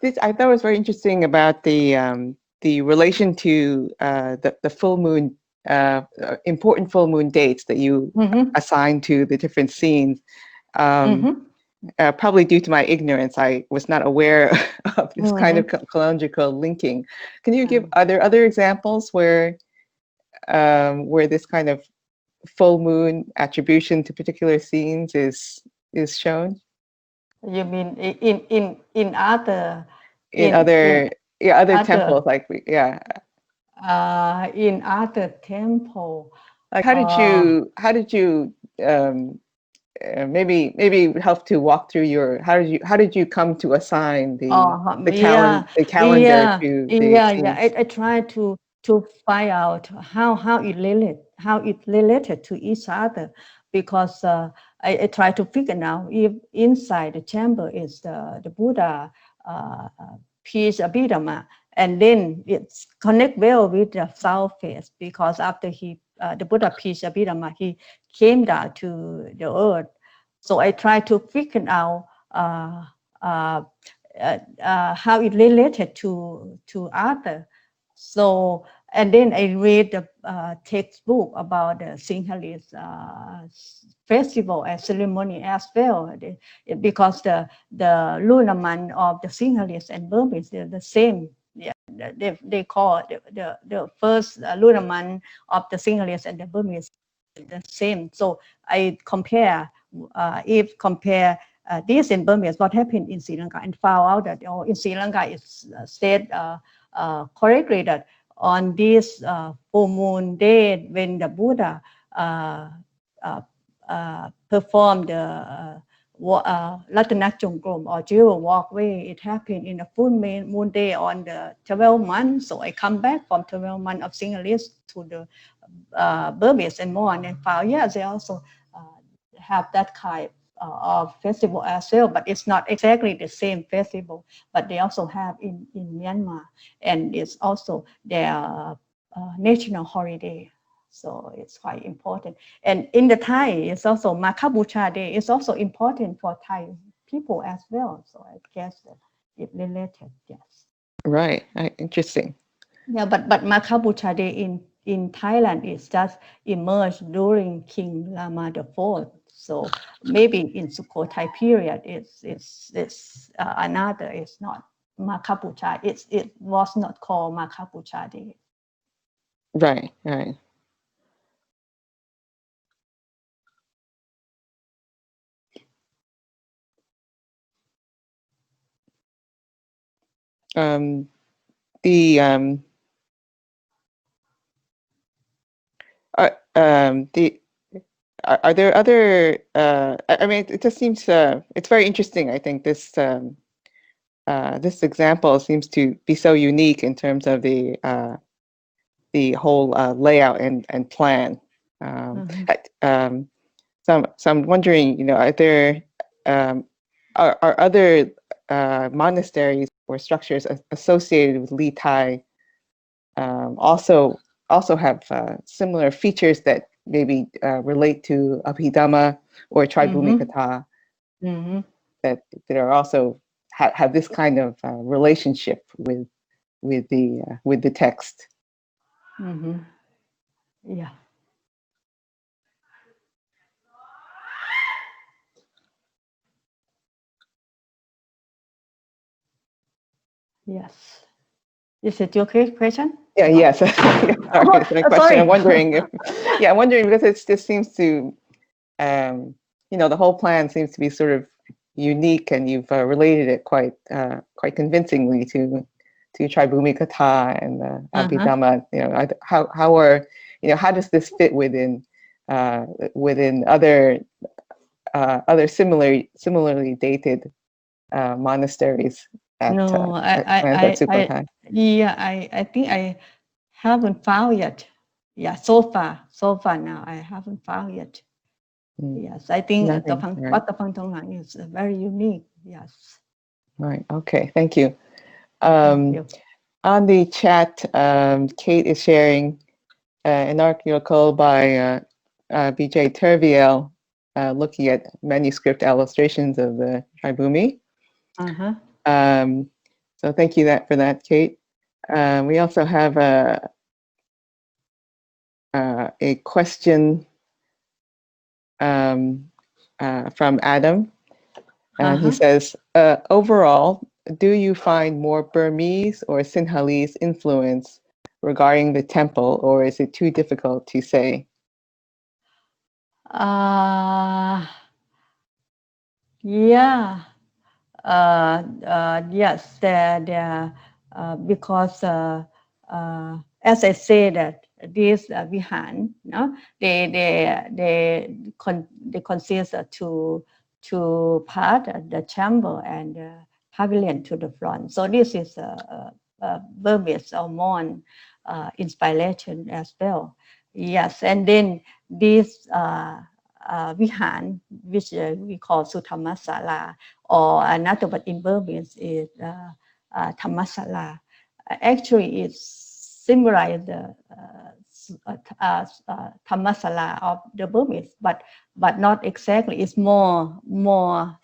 This I thought was very interesting about the relation to the full moon, important full moon dates that you assign to the different scenes. Probably due to my ignorance, I was not aware of this kind of chronological linking. Can you give other examples where this kind of full moon attribution to particular scenes is shown? You mean in other other temples, like In other temple. Like, how did you maybe help to walk through your how did you come to assign the calendar to the scenes? I try to find out how it related to each other, because I try to figure out if inside the chamber is the Buddha piece Abhidhamma, and then it's connect well with the south face, because after the Buddha piece Abhidhamma, he came down to the earth. So I try to figure out how it related to other. So, and then I read the textbook about the Sinhalese festival and ceremony as well, because the lunar month of the Sinhalese and Burmese, they're the same. Yeah, they call it the first lunar month of the Sinhalese and the Burmese the same. So I compare this in Burmese, what happened in Sri Lanka, and found out that in Sri Lanka it's said correctly that on this full moon day, when the Buddha performed the Ratana Chongkrom or jewel walkway, it happened in a full moon day on the 12th month. So I come back from 12th month of Sinhalese to the Burmese and more, and found, yeah, they also have that kind of festival as well, but it's not exactly the same festival, but they also have in Myanmar, and it's also their national holiday. So it's quite important. And in the Thai, it's also Makabucha Day. It's also important for Thai people as well. So I guess that it related, yes. Right. Interesting. Yeah, but Makabucha Day in Thailand is just emerged during King Rama IV. So maybe in Sukhothai period, it's another. It's not Makabucha. It was not called Makabucha Day. Right. Right. The are there other I mean, it just seems it's very interesting. I think this example seems to be so unique in terms of the whole layout and plan. So I'm wondering, are there are other monasteries or structures associated with Li Tai also have similar features that maybe relate to Abhidhamma or Tribhumikatha that are also have this kind of relationship with the text. Yeah. Yes. Is it your question? Yeah. Yes. Sorry, it's my question. Sorry. I'm wondering if, I'm wondering because it just seems to, the whole plan seems to be sort of unique, and you've related it quite convincingly to Tribhumikatha and Abhidhamma. How does this fit within other similarly dated monasteries at Sukhothai? I think I haven't found yet. Yeah, so far now I haven't found yet. Yes, I think Wat Traphang Thong is very unique. Yes. Right. Okay. Thank you. Thank you. On the chat, Kate is sharing an article by B.J. Terviel looking at manuscript illustrations of the Tribhumi. So thank you for that, Kate. We also have a question from Adam. He says, overall, do you find more Burmese or Sinhalese influence regarding the temple, or is it too difficult to say? Yeah. Yes, there because as I say that these Wihan, no, they consist of two part, the chamber and the pavilion to the front. So this is a Burmese or Mon inspiration as well. Yes, and then this Wihan, which we call Suthamasala, or another word in Burmese is Thammasala. Actually, it symbolizes the Thammasala of the Burmese, but not exactly. It's more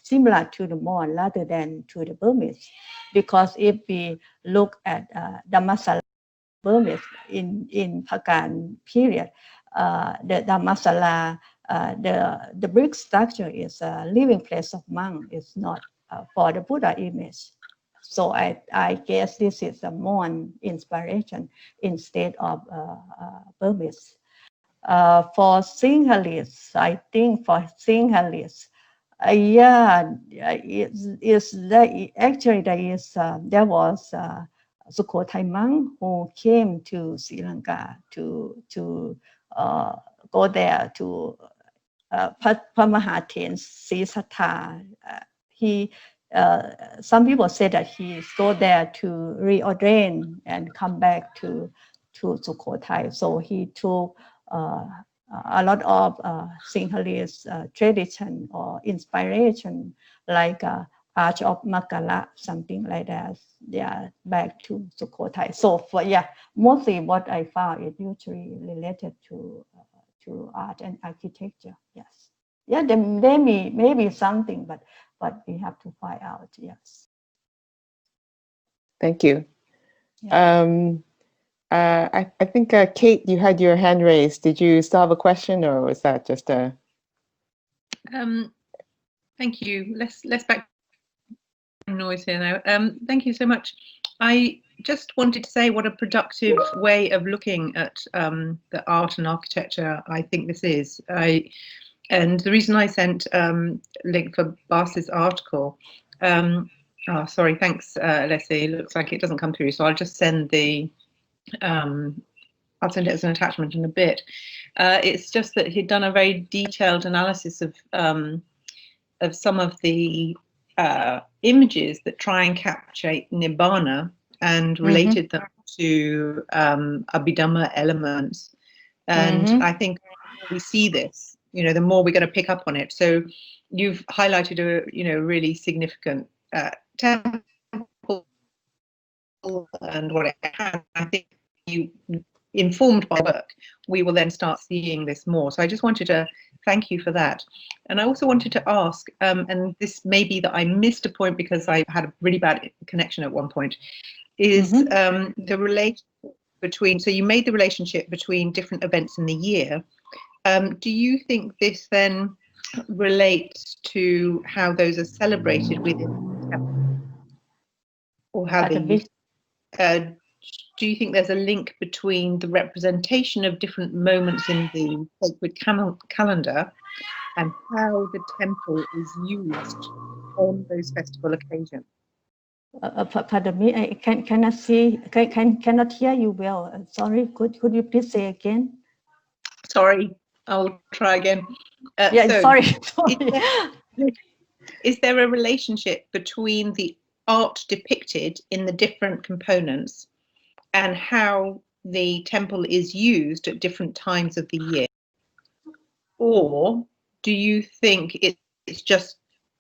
similar to the Mon rather than to the Burmese, because if we look at Dhammasala Burmese in Pagan period, the Dhammasala, the brick structure is a living place of monk. It's not for the Buddha image. So I guess this is a Mon inspiration instead of Burmese. For Sinhalese, I think for Sinhalese, actually there was Sukhothai monk who came to Sri Lanka to go there to Pamahatin Sisatha. Some people say that he go there to reordain and come back to Sukhothai. So he took a lot of Sinhalese tradition or inspiration, like Arch of Makala, something like that. Yeah, back to Sukhothai. So mostly what I found is usually related to art and architecture. Yes. Yeah, there may be something, but we have to find out. Yes. Thank you. Yeah. I think Kate, you had your hand raised. Did you still have a question, or was that just a? Thank you. Let's back noise here now. Thank you so much. I just wanted to say what a productive way of looking at the art and architecture I think this is. And the reason I sent link for Bas's article. Oh, sorry. Thanks, Leslie. It looks like it doesn't come through, so I'll just send the. I'll send it as an attachment in a bit. It's just that he'd done a very detailed analysis of some of the images that try and capture Nibbana and related them to Abhidhamma elements. And I think we see this, the more we're going to pick up on it. So you've highlighted a, really significant temple and what it has. I think you, informed by work, we will then start seeing this more. So I just wanted to thank you for that. And I also wanted to ask, and this may be that I missed a point because I had a really bad connection at one point, is the relationship between, so you made the relationship between different events in the year. Do you think this then relates to how those are celebrated within the temple? Or how they do you think there's a link between the representation of different moments in the sacred calendar and how the temple is used on those festival occasions? Pardon me, I cannot see, cannot hear you well. Sorry, could you please say again? Sorry, I'll try again. Sorry. Is there a relationship between the art depicted in the different components and how the temple is used at different times of the year? Or do you think it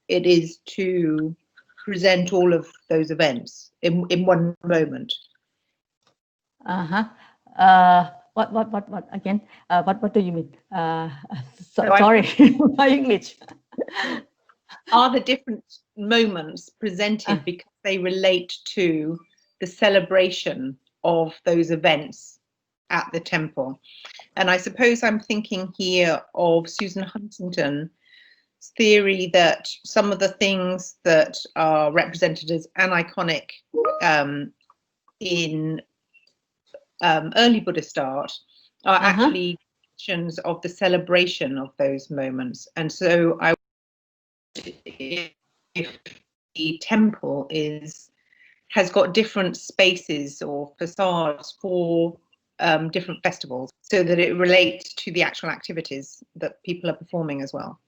is to present all of those events in one moment? What again? What do you mean? Sorry, my English. Are the different moments presented because they relate to the celebration of those events at the temple? And I suppose I'm thinking here of Susan Huntington's theory that some of the things that are represented as aniconic in early Buddhist art are actually actions of the celebration of those moments. And so if the temple has got different spaces or facades for different festivals so that it relates to the actual activities that people are performing as well?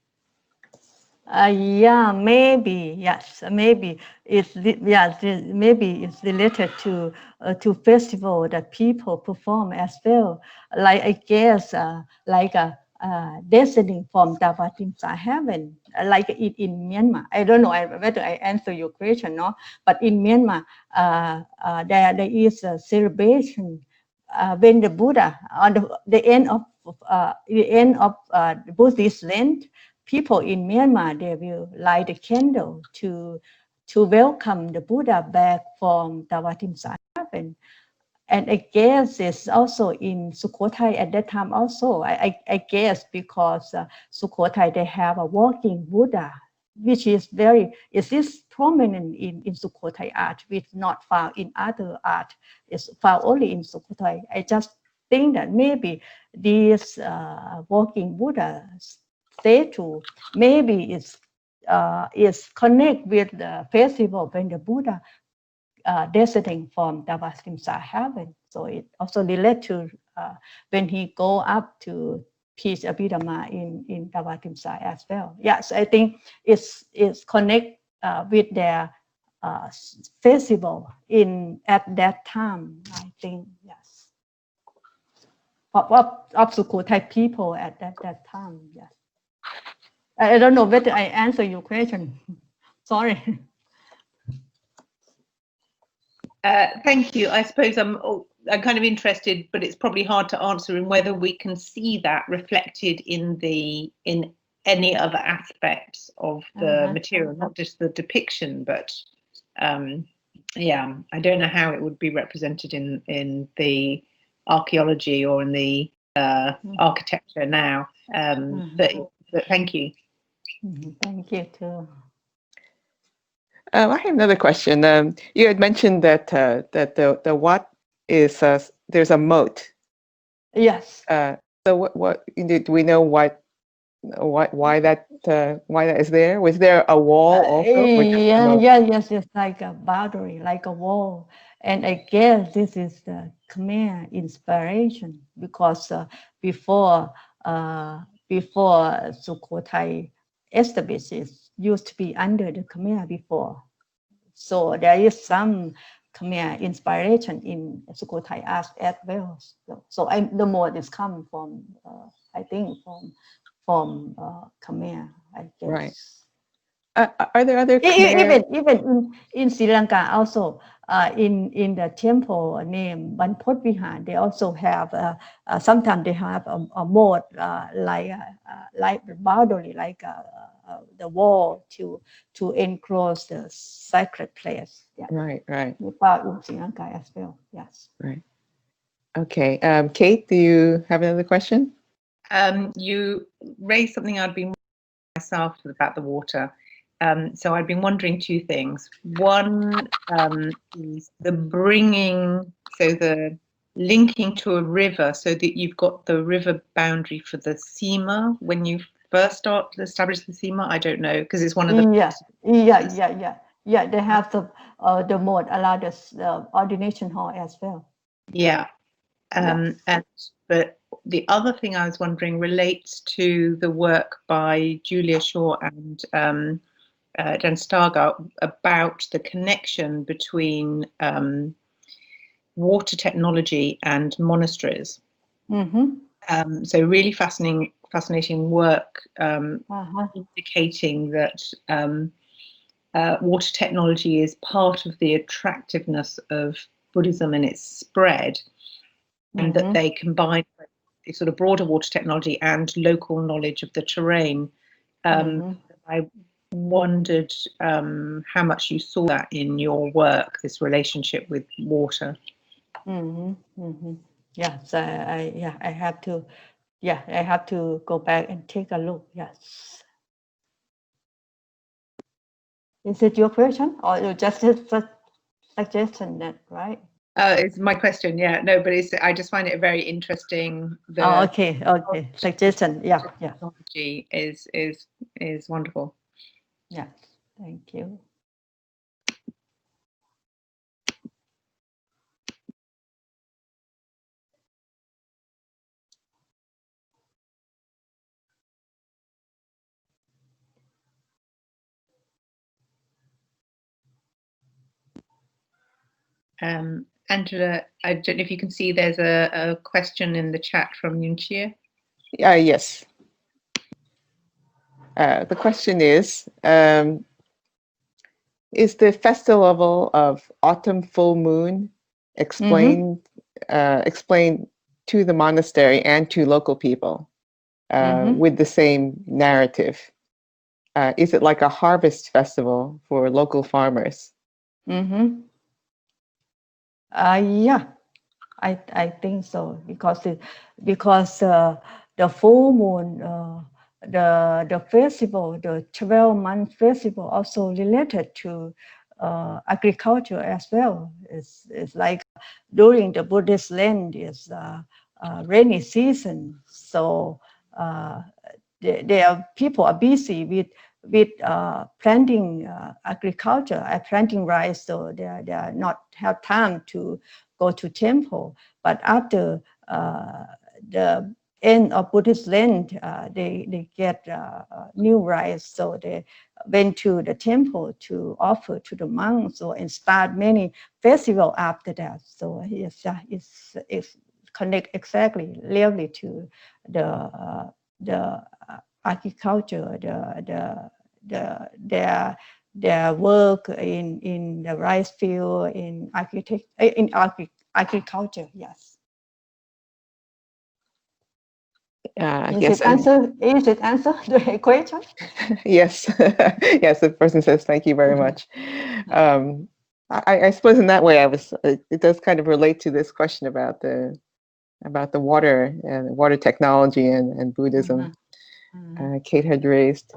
Yeah, maybe yes, maybe maybe it's related to festival that people perform as well. Like I guess descending from Davatimsa heaven, like in Myanmar. I don't know whether I answer your question, no? But in Myanmar, there is a celebration when the Buddha on the end of the Buddhist Lent. People in Myanmar, they will light a candle to welcome the Buddha back from Davatimsa heaven. And I guess it's also in Sukhothai at that time also. I guess because Sukhothai, they have a walking Buddha, which is prominent in Sukhothai art, which not found in other art. It's found only in Sukhothai. I just think that maybe this walking Buddha statue maybe is connect with the festival when the Buddha descending from Davatimsa heaven. So it also relates to when he go up to Peace Abhidhamma in Davatimsa as well. Yes, I think it's connect with their festival at that time. I think yes, of Sukhothai people at that time. Yes. I don't know whether I answer your question. Sorry. Thank you. I suppose I'm kind of interested, but it's probably hard to answer in whether we can see that reflected in any other aspects of the material, not just the depiction, but yeah, I don't know how it would be represented in the archaeology or in the architecture now. But thank you. Thank you too. I have another question. You had mentioned that the Wat is there's a moat. Yes. So what do we know why that is there? Was there a wall also? Yes, like a boundary, like a wall. And I guess this is the Khmer inspiration because before Sukhothai establishes used to be under the Khmer before. So there is some Khmer inspiration in Sukhothai art as well. So the moat is coming from I think from Khmer, I guess. Right. Are there other Khmer? Even in Sri Lanka also in the temple named Banpot Wihan, they also have sometimes they have a moat like the boundary, like the wall to enclose the sacred place. Yeah. Right. We found in Sri Lanka as well. Yes. Right. Okay. Kate, do you have another question? You raised something I'd been myself about the water. So I've been wondering two things. One is the linking to a river so that you've got the river boundary for the Sima when you first start to establish the Sima. I don't know, because it's one of the... Yeah, they have the moat allow the ordination hall as well. Yeah. But the other thing I was wondering relates to the work by Julia Shaw and Jan Stargard about the connection between water technology and monasteries. So really fascinating work indicating that water technology is part of the attractiveness of Buddhism and its spread, and that they combine the sort of broader water technology and local knowledge of the terrain. I wondered how much you saw that in your work, this relationship with water. Yeah, so I have to go back and take a look. Yes. Is it your question or just a suggestion? That right? It's my question. Yeah, no, but I just find it very interesting. Okay. Suggestion. Yeah. Technology is wonderful. Yeah. Thank you. Angela, I don't know if you can see there's a question in the chat from Yunchia. Yes. The question is the festival of autumn full moon explained to the monastery and to local people with the same narrative? Is it like a harvest festival for local farmers? Yeah, I think so, because the full moon, the festival, the 12-month festival, also related to agriculture as well. It's like during the Buddhist land is rainy season, so people are busy with planting agriculture, planting rice, so they are not have time to go to temple. But after the end of Buddhist land, they get new rice, so they went to the temple to offer to the monks, and start many festival after that. So it's connect exactly really to the agriculture, their work in the rice field, in agriculture. Yes. Is it answer the question? Yes. Yes, the person says thank you very much. I suppose in that way it does kind of relate to this question about the water and water technology and Buddhism. Kate had raised.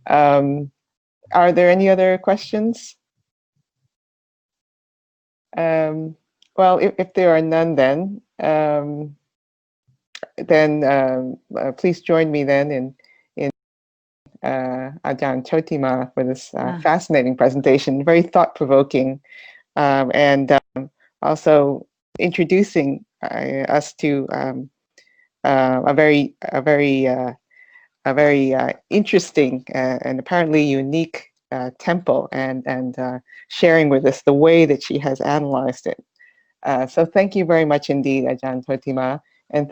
Are there any other questions? Well, if there are none, then please join me then in Ajahn Chotima for this fascinating presentation, very thought-provoking, and also introducing us to a very interesting and apparently unique temple, and sharing with us the way that she has analyzed it. So thank you very much indeed, Ajahn Chotima, and